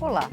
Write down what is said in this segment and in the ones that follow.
Olá!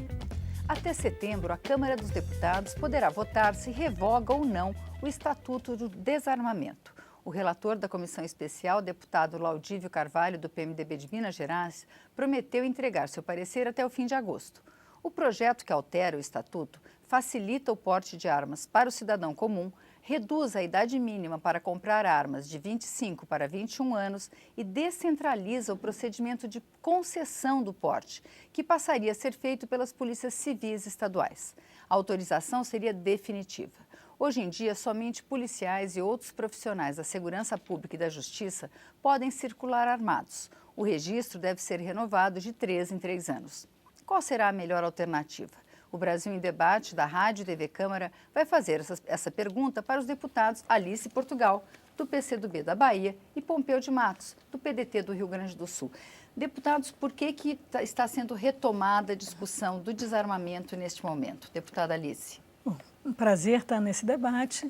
Até setembro, a Câmara dos Deputados poderá votar se revoga ou não o Estatuto do Desarmamento. O relator da Comissão Especial, deputado Laudívio Carvalho, do PMDB de Minas Gerais, prometeu entregar seu parecer até o fim de agosto. O projeto que altera o Estatuto facilita o porte de armas para o cidadão comum, reduz a idade mínima para comprar armas de 25 para 21 anos e descentraliza o procedimento de concessão do porte, que passaria a ser feito pelas polícias civis estaduais. A autorização seria definitiva. Hoje em dia, somente policiais e outros profissionais da segurança pública e da justiça podem circular armados. O registro deve ser renovado de 3 em 3 anos. Qual será a melhor alternativa? O Brasil em Debate, da Rádio e TV Câmara, vai fazer essa pergunta para os deputados Alice Portugal, do PCdoB da Bahia, e Pompeu de Matos, do PDT do Rio Grande do Sul. Deputados, por que está sendo retomada a discussão do desarmamento neste momento? Deputada Alice. Bom, um prazer estar nesse debate.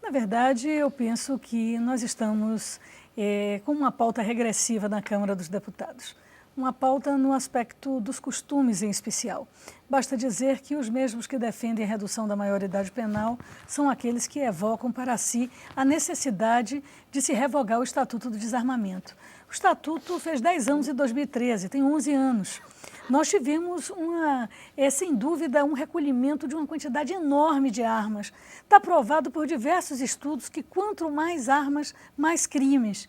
Na verdade, eu penso que nós estamos com uma pauta regressiva na Câmara dos Deputados. Uma pauta no aspecto dos costumes em especial. Basta dizer que os mesmos que defendem a redução da maioridade penal são aqueles que evocam para si a necessidade de se revogar o Estatuto do Desarmamento. O Estatuto fez 10 anos em 2013, tem 11 anos. Nós tivemos, sem dúvida, um recolhimento de uma quantidade enorme de armas. Está provado por diversos estudos que quanto mais armas, mais crimes.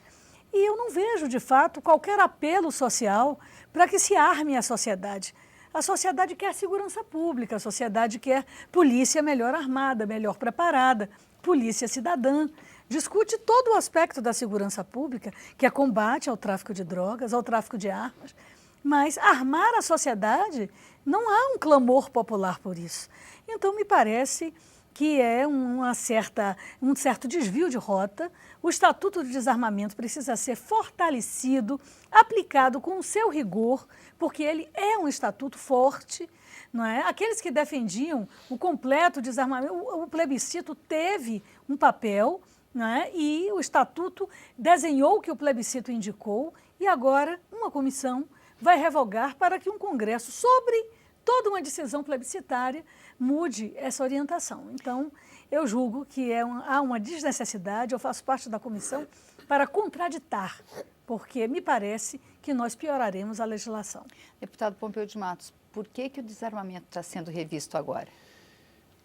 E eu não vejo, de fato, qualquer apelo social para que se arme a sociedade. A sociedade quer segurança pública, a sociedade quer polícia melhor armada, melhor preparada, polícia cidadã. Discute todo o aspecto da segurança pública, que é combate ao tráfico de drogas, ao tráfico de armas. Mas armar a sociedade, não há um clamor popular por isso. Então, me parece que é um certo desvio de rota. O Estatuto do Desarmamento precisa ser fortalecido, aplicado com o seu rigor, porque ele é um estatuto forte, não é? Aqueles que defendiam o completo desarmamento, o plebiscito teve um papel, não é? E o Estatuto desenhou o que o plebiscito indicou, e agora uma comissão vai revogar para que um Congresso, sobre toda uma decisão plebiscitária, mude essa orientação. Então, eu julgo que há uma desnecessidade, eu faço parte da comissão, para contraditar, porque me parece que nós pioraremos a legislação. Deputado Pompeu de Matos, por que o desarmamento está sendo revisto agora?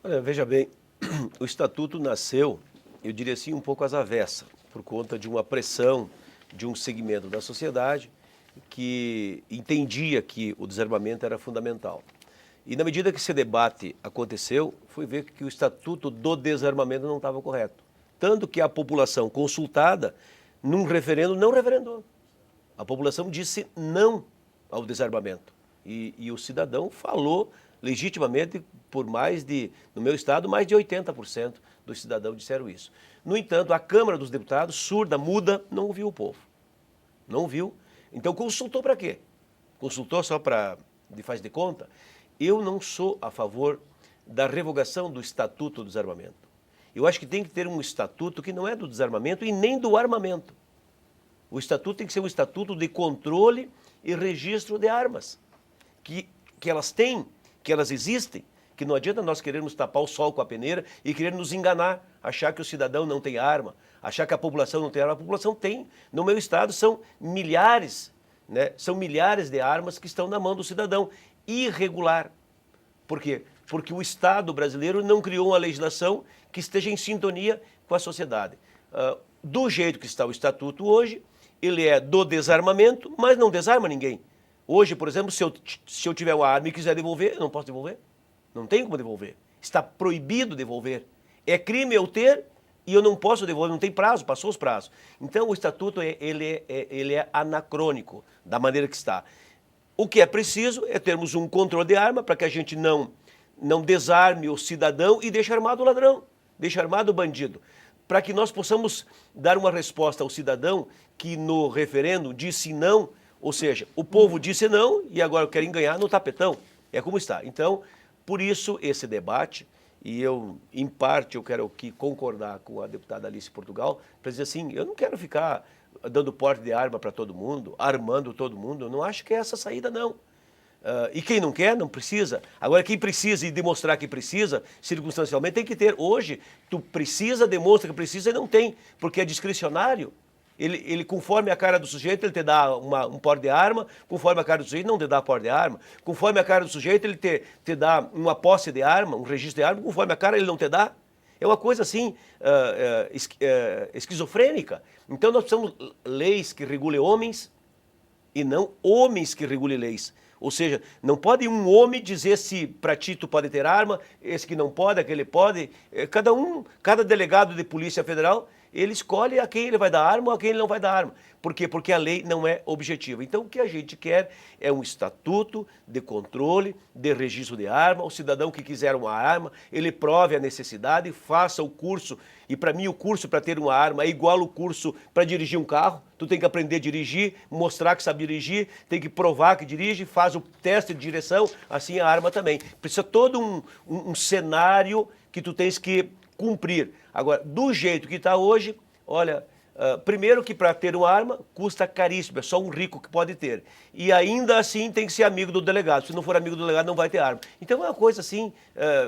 Olha, veja bem, o Estatuto nasceu, eu diria assim, um pouco às avessas, por conta de uma pressão de um segmento da sociedade que entendia que o desarmamento era fundamental. E na medida que esse debate aconteceu, foi ver que o Estatuto do Desarmamento não estava correto. Tanto que a população consultada, num referendo, não referendou. A população disse não ao desarmamento. E o cidadão falou legitimamente no meu estado, mais de 80% dos cidadãos disseram isso. No entanto, a Câmara dos Deputados, surda, muda, não ouviu o povo. Não ouviu. Então consultou para quê? Consultou só para de faz de conta? Eu não sou a favor da revogação do Estatuto do Desarmamento. Eu acho que tem que ter um estatuto que não é do desarmamento e nem do armamento. O estatuto tem que ser um estatuto de controle e registro de armas. Que elas têm, que elas existem, que não adianta nós querermos tapar o sol com a peneira e querer nos enganar, achar que o cidadão não tem arma, achar que a população não tem arma. A população tem. No meu estado são milhares, né? São milhares de armas que estão na mão do cidadão. Irregular. Por quê? Porque o Estado brasileiro não criou uma legislação que esteja em sintonia com a sociedade. Do jeito que está o Estatuto hoje, ele é do desarmamento, mas não desarma ninguém. Hoje, por exemplo, se eu tiver uma arma e quiser devolver, eu não posso devolver. Não tem como devolver. Está proibido devolver. É crime eu ter e eu não posso devolver, não tem prazo, passou os prazos. Então, o Estatuto ele é anacrônico da maneira que está. O que é preciso é termos um controle de arma para que a gente não desarme o cidadão e deixe armado o ladrão, deixe armado o bandido. Para que nós possamos dar uma resposta ao cidadão que no referendo disse não, ou seja, o povo disse não e agora querem ganhar no tapetão. É como está. Então, por isso esse debate, e eu, em parte, eu quero aqui concordar com a deputada Alice Portugal, para dizer assim, eu não quero ficar dando porte de arma para todo mundo, armando todo mundo, eu não acho que é essa a saída, não. E quem não quer, não precisa. Agora, quem precisa e demonstrar que precisa, circunstancialmente, tem que ter. Hoje, tu precisa, demonstra que precisa e não tem, porque é discricionário. Ele, conforme a cara do sujeito, ele te dá um porte de arma, conforme a cara do sujeito, não te dá porte de arma. Conforme a cara do sujeito, ele te dá uma posse de arma, um registro de arma, conforme a cara, ele não te dá. É uma coisa assim, esquizofrênica. Então, nós precisamos leis que regulem homens e não homens que regulem leis. Ou seja, não pode um homem dizer se para ti tu pode ter arma, esse que não pode, aquele pode. Cada delegado de Polícia Federal, ele escolhe a quem ele vai dar arma ou a quem ele não vai dar arma. Por quê? Porque a lei não é objetiva. Então, o que a gente quer é um estatuto de controle, de registro de arma. O cidadão que quiser uma arma, ele prove a necessidade, faça o curso. E para mim, o curso para ter uma arma é igual o curso para dirigir um carro. Tu tem que aprender a dirigir, mostrar que sabe dirigir, tem que provar que dirige, faz o teste de direção, assim a arma também. Precisa todo um cenário que tu tens que cumprir. Agora, do jeito que está hoje, olha, primeiro que para ter uma arma custa caríssimo, é só um rico que pode ter. E ainda assim tem que ser amigo do delegado. Se não for amigo do delegado, não vai ter arma. Então é uma coisa assim,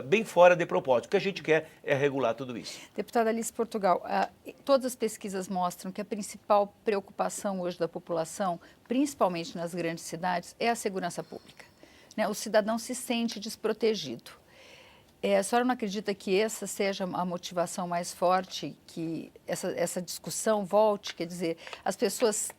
bem fora de propósito. O que a gente quer é regular tudo isso. Deputada Alice Portugal, todas as pesquisas mostram que a principal preocupação hoje da população, principalmente nas grandes cidades, é a segurança pública, né? O cidadão se sente desprotegido. A senhora não acredita que essa seja a motivação mais forte, que essa discussão volte? Quer dizer, as pessoas,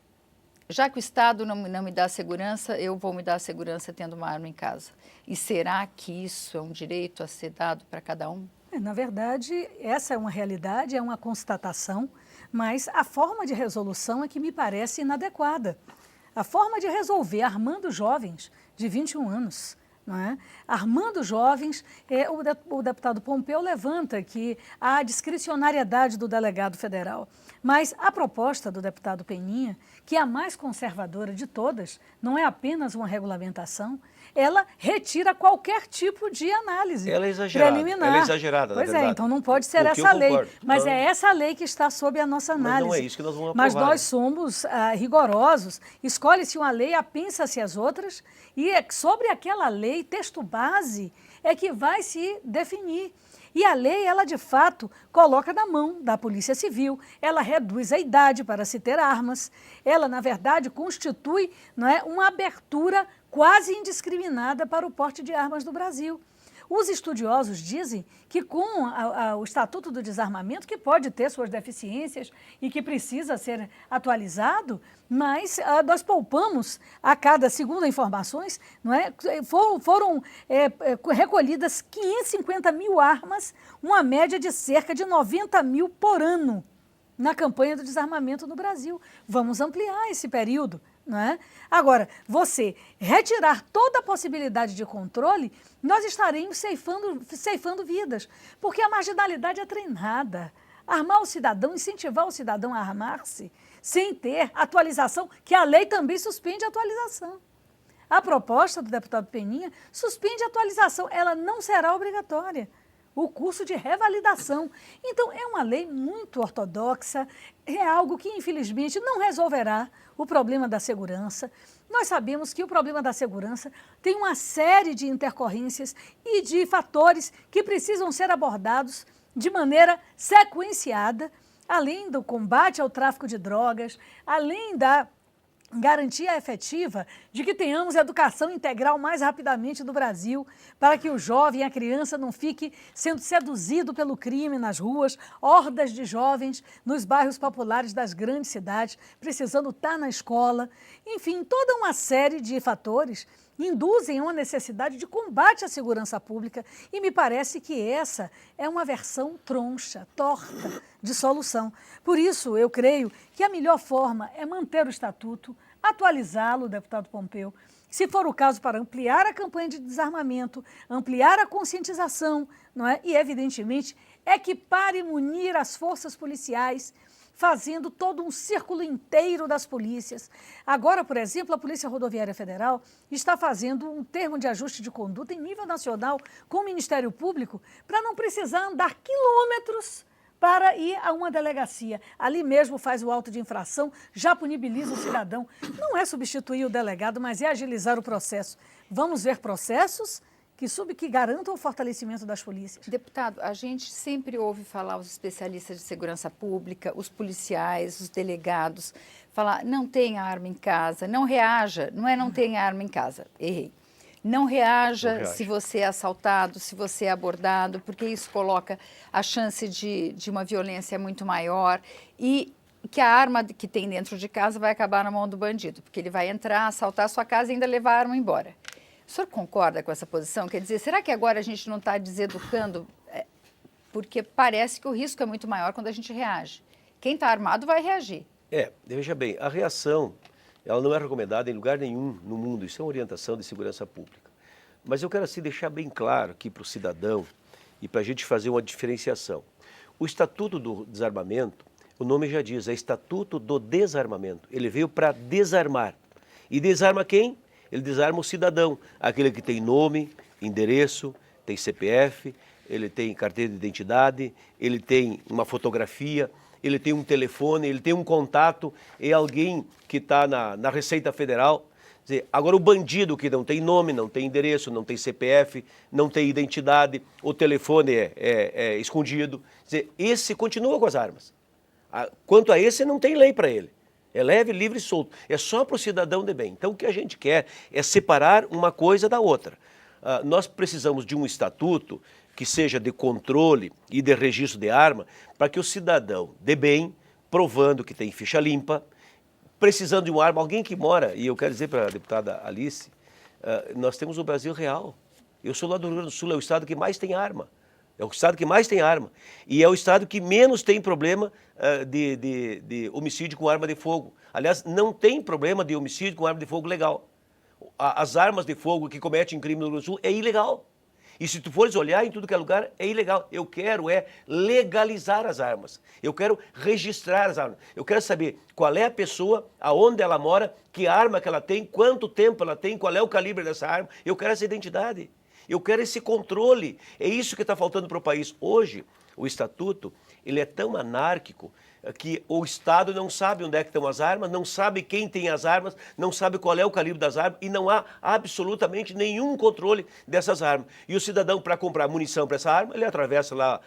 já que o Estado não me dá segurança, eu vou me dar segurança tendo uma arma em casa. E será que isso é um direito a ser dado para cada um? Na verdade, essa é uma realidade, é uma constatação, mas a forma de resolução é que me parece inadequada. A forma de resolver armando jovens de 21 anos, não é? Armando jovens, o deputado Pompeu levanta que há discricionariedade do delegado federal. Mas a proposta do deputado Peninha, que é a mais conservadora de todas, não é apenas uma regulamentação, ela retira qualquer tipo de análise preliminar. Ela é exagerada, pois na verdade. Então não pode ser essa lei. Mas é essa lei que está sob a nossa análise. Mas não é isso que nós vamos aprovar. Mas nós somos rigorosos, escolhe-se uma lei, apensa-se as outras, e sobre aquela lei, texto base, é que vai se definir. E a lei, ela de fato coloca na mão da Polícia Civil, ela reduz a idade para se ter armas, ela na verdade constitui, não é, uma abertura quase indiscriminada para o porte de armas do Brasil. Os estudiosos dizem que com o Estatuto do Desarmamento, que pode ter suas deficiências e que precisa ser atualizado, mas nós poupamos, segundo informações, não é, foram recolhidas 550 mil armas, uma média de cerca de 90 mil por ano na campanha do desarmamento no Brasil. Vamos ampliar esse período. Não é? Agora, você retirar toda a possibilidade de controle, nós estaremos ceifando vidas, porque a marginalidade é treinada. Armar o cidadão, incentivar o cidadão a armar-se, sem ter atualização, que a lei também suspende a atualização. A proposta do deputado Peninha suspende a atualização, ela não será obrigatória. O curso de revalidação. Então, é uma lei muito ortodoxa, é algo que, infelizmente, não resolverá o problema da segurança. Nós sabemos que o problema da segurança tem uma série de intercorrências e de fatores que precisam ser abordados de maneira sequenciada, além do combate ao tráfico de drogas, além da garantia efetiva de que tenhamos educação integral mais rapidamente no Brasil, para que o jovem, a criança não fique sendo seduzido pelo crime nas ruas, hordas de jovens nos bairros populares das grandes cidades, precisando estar na escola. Enfim, toda uma série de fatores induzem a uma necessidade de combate à segurança pública e me parece que essa é uma versão troncha, torta de solução. Por isso, eu creio que a melhor forma é manter o estatuto, atualizá-lo, deputado Pompeu, se for o caso para ampliar a campanha de desarmamento, ampliar a conscientização, não é? E, evidentemente, equipar e munir as forças policiais, fazendo todo um círculo inteiro das polícias. Agora, por exemplo, a Polícia Rodoviária Federal está fazendo um termo de ajuste de conduta em nível nacional com o Ministério Público para não precisar andar quilômetros para ir a uma delegacia. Ali mesmo faz o auto de infração, já punibiliza o cidadão. Não é substituir o delegado, mas é agilizar o processo. Vamos ver processos que garantam o fortalecimento das polícias. Deputado, a gente sempre ouve falar os especialistas de segurança pública, os policiais, os delegados, falar não tenha arma em casa, não reaja, não tenha arma em casa, errei. Não reaja se você é assaltado, se você é abordado, porque isso coloca a chance de uma violência muito maior e que a arma que tem dentro de casa vai acabar na mão do bandido, porque ele vai entrar, assaltar a sua casa e ainda levar a arma embora. O senhor concorda com essa posição? Quer dizer, será que agora a gente não está deseducando? Porque parece que o risco é muito maior quando a gente reage. Quem está armado vai reagir. Veja bem, a reação, ela não é recomendada em lugar nenhum no mundo, isso é uma orientação de segurança pública. Mas eu quero assim deixar bem claro aqui para o cidadão e para a gente fazer uma diferenciação. O Estatuto do Desarmamento, o nome já diz, é Estatuto do Desarmamento. Ele veio para desarmar. E desarma quem? Ele desarma o cidadão, aquele que tem nome, endereço, tem CPF, ele tem carteira de identidade, ele tem uma fotografia, ele tem um telefone, ele tem um contato, é alguém que está na Receita Federal. Quer dizer, agora o bandido que não tem nome, não tem endereço, não tem CPF, não tem identidade, o telefone é escondido, quer dizer, esse continua com as armas. Quanto a esse, não tem lei para ele. É leve, livre e solto. É só para o cidadão de bem. Então, o que a gente quer é separar uma coisa da outra. Nós precisamos de um estatuto que seja de controle e de registro de arma para que o cidadão de bem, provando que tem ficha limpa, precisando de uma arma, alguém que mora, e eu quero dizer para a deputada Alice, nós temos o Brasil real. Eu sou lá do Rio Grande do Sul, é o estado que mais tem arma. É o estado que mais tem arma. E é o estado que menos tem problema de homicídio com arma de fogo. Aliás, não tem problema de homicídio com arma de fogo legal. As armas de fogo que cometem crime no Rio Grande do Sul é ilegal. E se tu fores olhar em tudo que é lugar, é ilegal. Eu quero legalizar as armas. Eu quero registrar as armas. Eu quero saber qual é a pessoa, aonde ela mora, que arma que ela tem, quanto tempo ela tem, qual é o calibre dessa arma. Eu quero essa identidade. Eu quero esse controle. É isso que está faltando para o país. Hoje, o Estatuto, ele é tão anárquico que o Estado não sabe onde é que estão as armas, não sabe quem tem as armas, não sabe qual é o calibre das armas e não há absolutamente nenhum controle dessas armas. E o cidadão, para comprar munição para essa arma, ele atravessa lá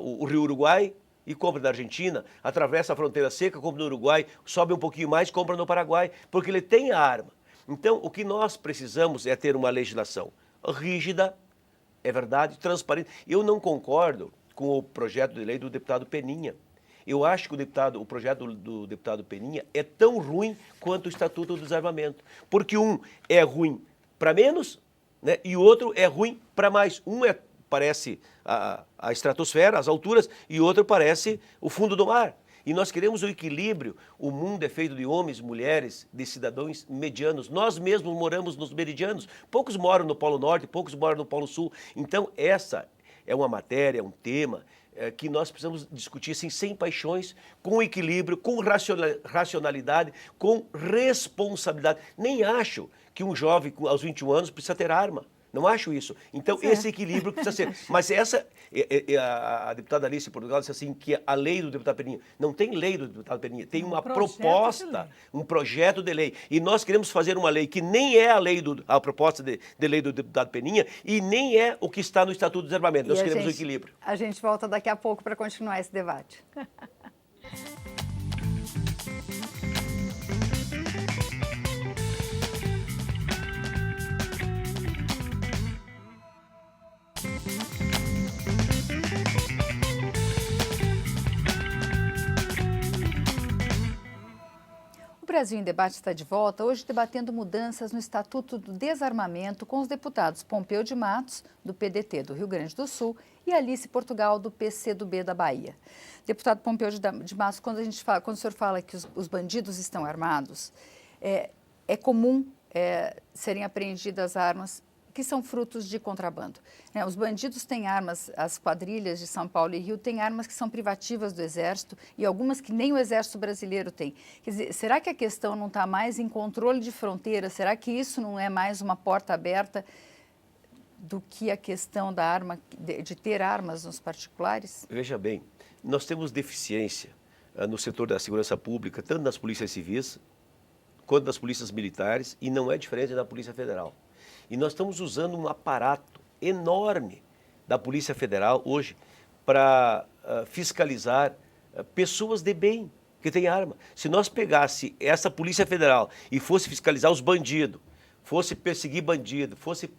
o Rio Uruguai e compra na Argentina, atravessa a fronteira seca, compra no Uruguai, sobe um pouquinho mais, compra no Paraguai, porque ele tem a arma. Então, o que nós precisamos é ter uma legislação rígida, é verdade, transparente. Eu não concordo com o projeto de lei do deputado Peninha. Eu acho que o projeto do deputado Peninha é tão ruim quanto o Estatuto do Desarmamento. Porque um é ruim para menos, né, e o outro é ruim para mais. Um parece a estratosfera, as alturas, e o outro parece o fundo do mar. E nós queremos o equilíbrio. O mundo é feito de homens, mulheres, de cidadãos medianos. Nós mesmos moramos nos meridianos. Poucos moram no Polo Norte, poucos moram no Polo Sul. Então, essa é uma matéria, um tema que nós precisamos discutir assim, sem paixões, com equilíbrio, com racionalidade, com responsabilidade. Nem acho que um jovem aos 21 anos precisa ter arma. Não acho isso. Então, esse equilíbrio precisa ser. Mas a deputada Alice Portugal disse assim, que a lei do deputado Peninha, não tem lei do deputado Peninha, tem uma proposta, um projeto de lei. E nós queremos fazer uma lei que nem é a proposta de lei do deputado Peninha e nem é o que está no Estatuto do Desarmamento. Nós queremos o equilíbrio. A gente volta daqui a pouco para continuar esse debate. O Brasil em Debate está de volta, hoje debatendo mudanças no Estatuto do Desarmamento com os deputados Pompeu de Matos, do PDT do Rio Grande do Sul, e Alice Portugal, do PCdoB da Bahia. Deputado Pompeu de Matos, quando o senhor fala que os bandidos estão armados, é comum serem apreendidas armas que são frutos de contrabando. Os bandidos têm armas, as quadrilhas de São Paulo e Rio têm armas que são privativas do Exército e algumas que nem o Exército brasileiro tem. Quer dizer, será que a questão não está mais em controle de fronteira? Será que isso não é mais uma porta aberta do que a questão da arma, de ter armas nos particulares? Veja bem, nós temos deficiência no setor da segurança pública, tanto nas polícias civis, quanto nas polícias militares, e não é diferente da Polícia Federal. E nós estamos usando um aparato enorme da Polícia Federal hoje para fiscalizar pessoas de bem que têm arma. Se nós pegasse essa Polícia Federal e fosse fiscalizar os bandidos, fosse perseguir bandido, fosse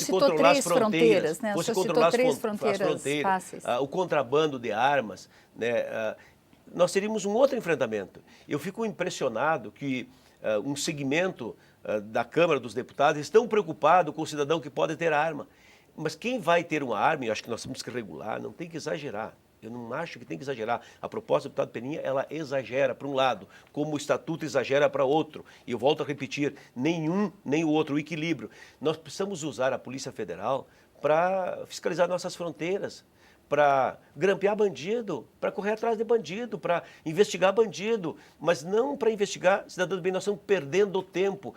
controlar as fronteiras, né? fosse controlar as fronteiras, fáceis. O contrabando de armas, né? Nós teríamos um outro enfrentamento. Eu fico impressionado que um segmento da Câmara dos Deputados estão preocupados com o cidadão que pode ter arma. Mas quem vai ter uma arma, eu acho que nós temos que regular, não tem que exagerar. Eu não acho que tem que exagerar. A proposta do deputado Peninha, ela exagera para um lado, como o estatuto exagera para outro. E eu volto a repetir, nenhum nem o outro, o equilíbrio. Nós precisamos usar a Polícia Federal para fiscalizar nossas fronteiras, para grampear bandido, para correr atrás de bandido, para investigar bandido, mas não para investigar cidadão do bem. Nós estamos perdendo tempo,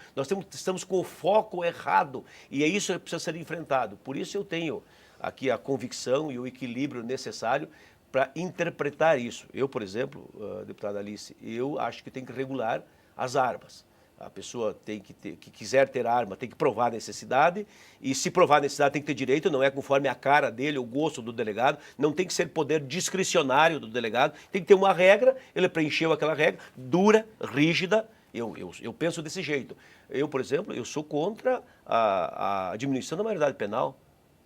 estamos com o foco errado e é isso que precisa ser enfrentado. Por isso eu tenho aqui a convicção e o equilíbrio necessário para interpretar isso. Eu, por exemplo, deputada Alice, eu acho que tem que regular as armas. A pessoa que quiser ter arma tem que provar a necessidade, e se provar a necessidade tem que ter direito, não é conforme a cara dele, o gosto do delegado, não tem que ser poder discricionário do delegado, tem que ter uma regra, ele preencheu aquela regra, dura, rígida, eu penso desse jeito. Eu, por exemplo, eu sou contra a diminuição da maioridade penal.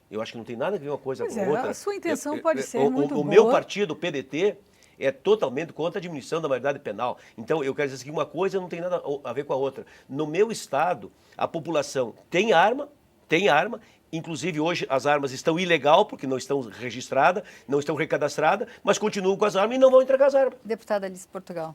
Eu acho que não tem nada a ver uma coisa com outra. A sua intenção pode ser muito boa. O meu partido, o PDT, é totalmente contra a diminuição da maioridade penal. Então, eu quero dizer que uma coisa não tem nada a ver com a outra. No meu estado, a população tem arma, inclusive hoje as armas estão ilegal, porque não estão registradas, não estão recadastradas, mas continuam com as armas e não vão entregar as armas. Deputada Alice Portugal.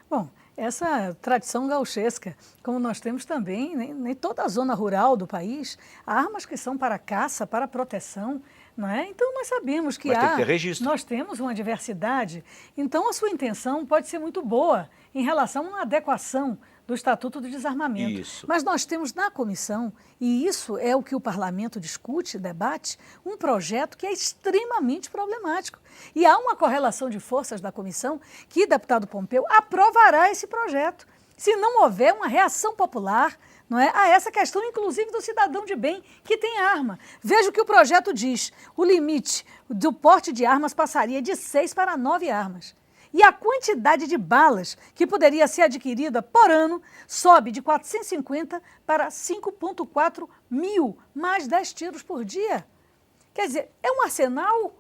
Bom, essa tradição gauchesca, como nós temos também em toda a zona rural do país, armas que são para caça, para proteção, não é? Então nós sabemos que mas tem que ter registro. Nós temos uma diversidade, então a sua intenção pode ser muito boa em relação a uma adequação do Estatuto do Desarmamento. Isso. Mas nós temos na comissão, e isso é o que o parlamento discute, debate, um projeto que é extremamente problemático. E há uma correlação de forças da comissão que o deputado Pompeu aprovará esse projeto, se não houver uma reação popular, não é, a essa questão, inclusive do cidadão de bem que tem arma. Veja o que o projeto diz. O limite do porte de armas passaria de 6 para 9 armas. E a quantidade de balas que poderia ser adquirida por ano sobe de 450 para 5,4 mil, mais 10 tiros por dia. Quer dizer, é um arsenal.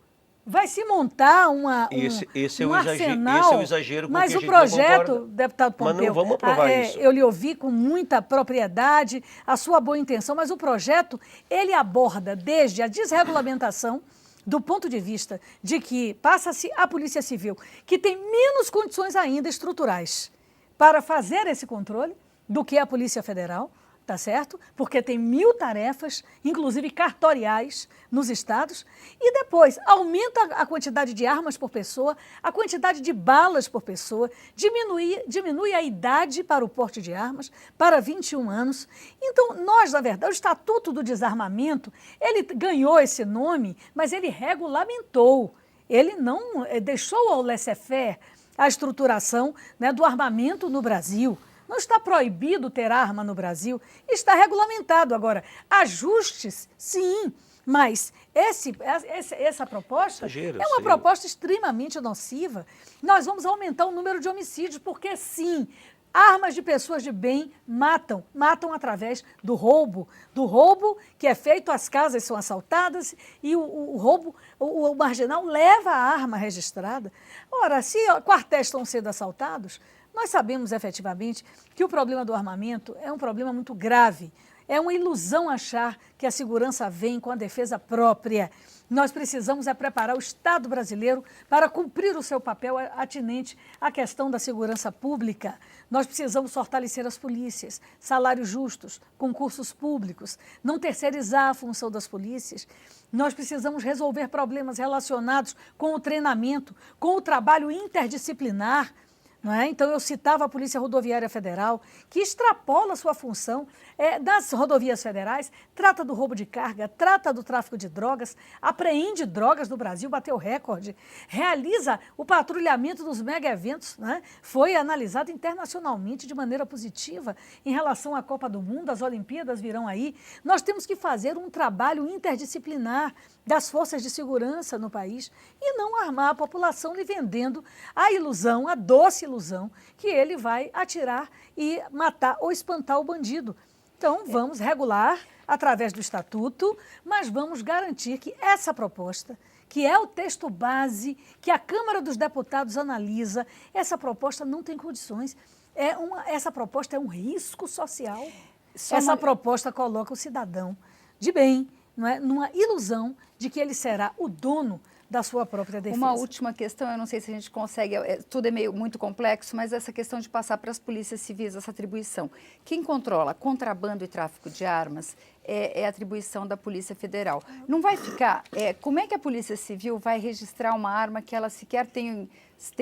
Vai se montar um arsenal, esse é o exagero com mas que a o gente projeto, não deputado Pompeu, mas não vamos aprovar isso. Eu lhe ouvi com muita propriedade, a sua boa intenção, mas o projeto, ele aborda desde a desregulamentação, do ponto de vista de que passa-se a Polícia Civil, que tem menos condições ainda estruturais para fazer esse controle do que a Polícia Federal, tá certo? Porque tem 1000 tarefas, inclusive cartoriais, nos estados, e depois aumenta a quantidade de armas por pessoa, a quantidade de balas por pessoa, diminui a idade para o porte de armas para 21 anos. Então, nós, na verdade, o Estatuto do Desarmamento, ele ganhou esse nome, mas ele regulamentou, ele não deixou ao laissez-faire a estruturação, né, do armamento no Brasil. Não está proibido ter arma no Brasil, está regulamentado. Agora, ajustes, sim, mas essa proposta é uma proposta extremamente nociva. Nós vamos aumentar o número de homicídios, porque sim, armas de pessoas de bem matam através do roubo que é feito, as casas são assaltadas e o marginal leva a arma registrada. Ora, se quartéis estão sendo assaltados, nós sabemos efetivamente que o problema do armamento é um problema muito grave. É uma ilusão achar que a segurança vem com a defesa própria. Nós precisamos preparar o Estado brasileiro para cumprir o seu papel atinente à questão da segurança pública. Nós precisamos fortalecer as polícias, salários justos, concursos públicos, não terceirizar a função das polícias. Nós precisamos resolver problemas relacionados com o treinamento, com o trabalho interdisciplinar. Não é? Então, eu citava a Polícia Rodoviária Federal, que extrapola sua função das rodovias federais, trata do roubo de carga, trata do tráfico de drogas, apreende drogas no Brasil, bateu recorde, realiza o patrulhamento dos mega-eventos, né? Foi analisado internacionalmente de maneira positiva em relação à Copa do Mundo, as Olimpíadas virão aí. Nós temos que fazer um trabalho interdisciplinar das forças de segurança no país e não armar a população lhe vendendo a ilusão, a doce ilusão, que ele vai atirar e matar ou espantar o bandido. Então, vamos regular através do Estatuto, mas vamos garantir que essa proposta, que é o texto base, que a Câmara dos Deputados analisa, essa proposta não tem condições. Essa proposta é um risco social. Essa proposta coloca o cidadão de bem, não é, numa ilusão de que ele será o dono da sua própria defesa. Uma última questão, eu não sei se a gente consegue, tudo é muito complexo, mas essa questão de passar para as polícias civis essa atribuição. Quem controla contrabando e tráfico de armas é a atribuição da Polícia Federal. Não vai ficar, como é que a Polícia Civil vai registrar uma arma que ela sequer tem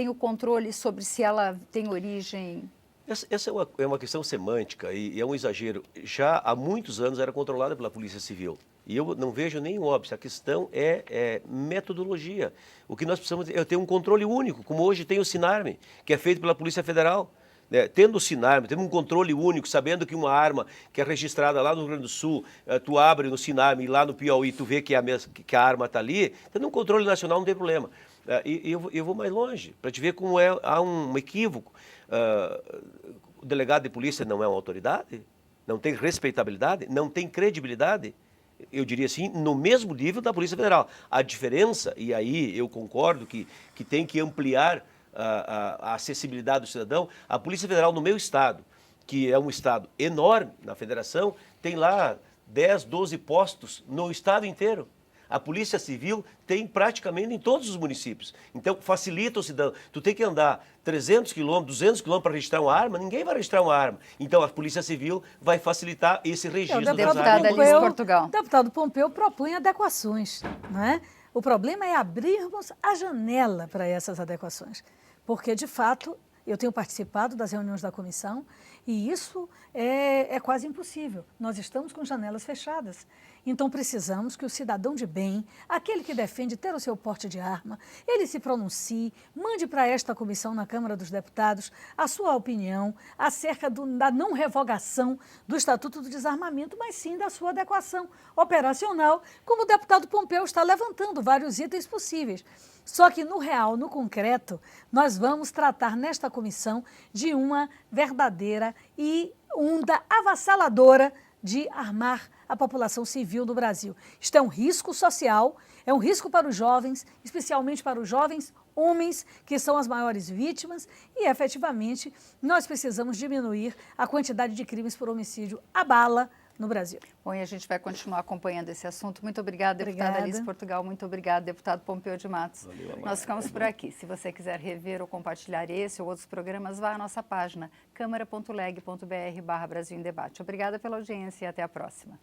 o controle sobre se ela tem origem? Essa é uma questão semântica e é um exagero. Já há muitos anos era controlada pela Polícia Civil. E eu não vejo nenhum óbice. A questão é metodologia. O que nós precisamos é ter um controle único, como hoje tem o Sinarme, que é feito pela Polícia Federal. Tendo o Sinarme, tendo um controle único, sabendo que uma arma que é registrada lá no Rio Grande do Sul, tu abre no Sinarme e lá no Piauí tu vê que a arma está ali, tendo um controle nacional não tem problema. E eu vou mais longe, para te ver como há um equívoco. O delegado de polícia não é uma autoridade, não tem respeitabilidade, não tem credibilidade, eu diria assim, no mesmo nível da Polícia Federal. A diferença, e aí eu concordo que tem que ampliar a acessibilidade do cidadão, a Polícia Federal no meu estado, que é um estado enorme na federação, tem lá 10, 12 postos no estado inteiro. A Polícia Civil tem praticamente em todos os municípios. Então, facilita o cidadão. Tu tem que andar 300 quilômetros, 200 quilômetros para registrar uma arma, ninguém vai registrar uma arma. Então, a Polícia Civil vai facilitar esse registro das armas. O deputado Pompeu propõe adequações, não é? O problema é abrirmos a janela para essas adequações. Porque, de fato, eu tenho participado das reuniões da comissão e isso é quase impossível. Nós estamos com janelas fechadas. Então, precisamos que o cidadão de bem, aquele que defende ter o seu porte de arma, ele se pronuncie, mande para esta comissão na Câmara dos Deputados a sua opinião acerca da não revogação do Estatuto do Desarmamento, mas sim da sua adequação operacional, como o deputado Pompeu está levantando vários itens possíveis. Só que, no real, no concreto, nós vamos tratar nesta comissão de uma verdadeira e onda avassaladora de armar a população civil do Brasil. Isto é um risco social, é um risco para os jovens, especialmente para os jovens homens, que são as maiores vítimas, e efetivamente nós precisamos diminuir a quantidade de crimes por homicídio à bala no Brasil. Bom, e a gente vai continuar acompanhando esse assunto. Muito obrigada, deputada Alice Portugal. Muito obrigada, deputado Pompeu de Matos. Valeu, nós ficamos por aqui. Se você quiser rever ou compartilhar esse ou outros programas, vá à nossa página câmara.leg.br/Brasil em Debate. Obrigada pela audiência e até a próxima.